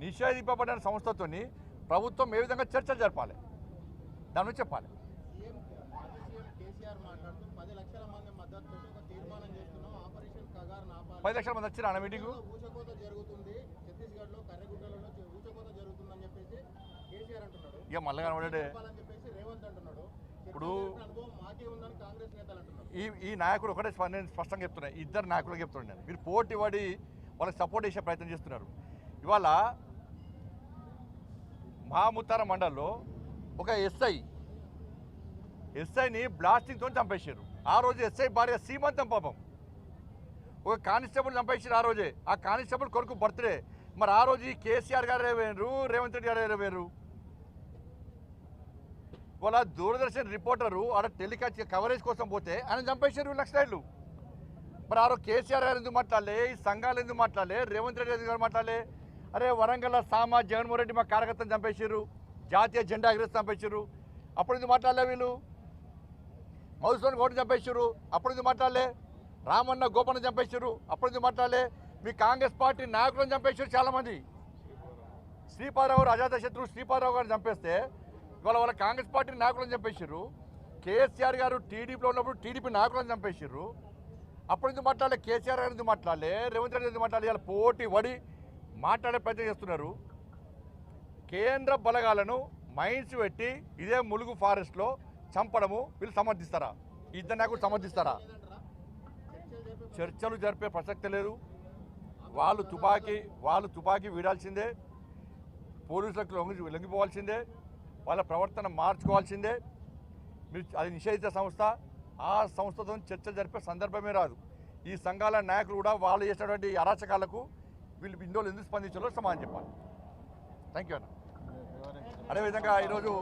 నిషేధింపబడిన సంస్థతో ప్రభుత్వం ఏ విధంగా చర్చలు జరపాలి దాని నుంచి చెప్పాలి. సీఎం కేసీఆర్ మాట్లాడుతూ 10 లక్షల మంది మద్దతుతో ఒక తీర్మానం చేస్తున్నాం, ఆపరేషన్ కగార్ నాపాలి. 10 లక్షల మంది వచ్చిన మీటింగ్ ఊచకోత జరుగుతుంది, ఛత్తీస్గఢ్లో కర్రెగుట్టలో ఊచకోత జరుగుతుందని చెప్పేసి కేసీఆర్ అంటున్నాడు. ఇక మళ్ళీ కనబడే చెప్పేసి రేవంత్ అంటున్నాడు. ఇప్పుడు అనుభవం మాకే ఉందని కాంగ్రెస్ నేతలు అంటున్నారు. ఈ నాయకుడు ఒకటే నేను స్పష్టంగా చెప్తున్నాను, ఇద్దరు నాయకులకు చెప్తున్నాను నేను, మీరు పోటీ పడి వాళ్ళకి సపోర్ట్ చేసే ప్రయత్నం చేస్తున్నారు. ఇవాళ మహాముత్తార మండల్లో ఒక ఎస్ఐని బ్లాస్టింగ్తో చంపేశారు. ఆ రోజు ఎస్ఐ భార్య సీమంతం పాపం. ఒక కానిస్టేబుల్ చంపేసారు ఆ రోజే, ఆ కానిస్టేబుల్ కొడుకు బర్త్డే. మరి ఆ రోజు ఈ కేసీఆర్ గారు వేరు, రేవంత్ రెడ్డి గారు వేరు. వాళ్ళ దూరదర్శన్ రిపోర్టరు ఆడ టెలికాస్ట్ కవరేజ్ కోసం పోతే ఆయన చంపేశారు లక్షలు. మరి ఆ రోజు కేసీఆర్ గారు ఎందుకు మాట్లాడలే, ఈ సంఘాలు ఎందుకు మాట్లాడలే, రేవంత్ రెడ్డి ఎందుకు మాట్లాడలే? అరే వరంగల్ సామా జగన్మోహన్ రెడ్డి మా కార్యకర్తను చంపేశారు, జాతీయ జెండా ఎగరేసి చంపేశారు, అప్పుడు ఎందుకు మాట్లాడలే? వీళ్ళు మధుసూదన్ గౌడ్ని చంపేశారు, అప్పుడు ఎందుకు మాట్లాడలే? రామన్న గోపన్న చంపేశారు, అప్పుడు ఎందుకు మాట్లాడలే? మీ కాంగ్రెస్ పార్టీ నాయకులను చంపేశారు చాలామంది. శ్రీపాదరావు అజాత శత్రువు శ్రీపాదరావు గారిని చంపేస్తే వాళ్ళ కాంగ్రెస్ పార్టీ నాయకులను చంపేశారు. కేసీఆర్ గారు టీడీపీలో ఉన్నప్పుడు టీడీపీ నాయకులను చంపేశారు, అప్పుడు ఎందుకు మాట్లాడలే? కేసీఆర్ గారు ఎందుకు మాట్లాడలే? రేవంత్ రెడ్డి ఎందుకు మాట్లాడలే? ఇలా పోటీ పడి మాట్లాడే ప్రయత్నం చేస్తున్నారు. కేంద్ర బలగాలను మైన్స్ పెట్టి ఇదే ములుగు ఫారెస్ట్లో చంపడము వీళ్ళు సమర్థిస్తారా? ఇద్దరు నాయకులు సమర్థిస్తారా? చర్చలు జరిపే ప్రసక్తి లేదు. వాళ్ళు తుపాకీ వీడాల్సిందే, పోలీసులకు లొంగిపోవాల్సిందే, వాళ్ళ ప్రవర్తన మార్చుకోవాల్సిందే. మీరు అది నిషేధిత సంస్థ, ఆ సంస్థతో చర్చ జరిపే సందర్భమే రాదు. ఈ సంఘాల నాయకులు కూడా వాళ్ళు చేసినటువంటి అరాచకాలకు వీళ్ళు ఇందులో ఎందుకు స్పందించాలో సమాధానం చెప్పాలి. థ్యాంక్ యూ అన్న. అదేవిధంగా ఈరోజు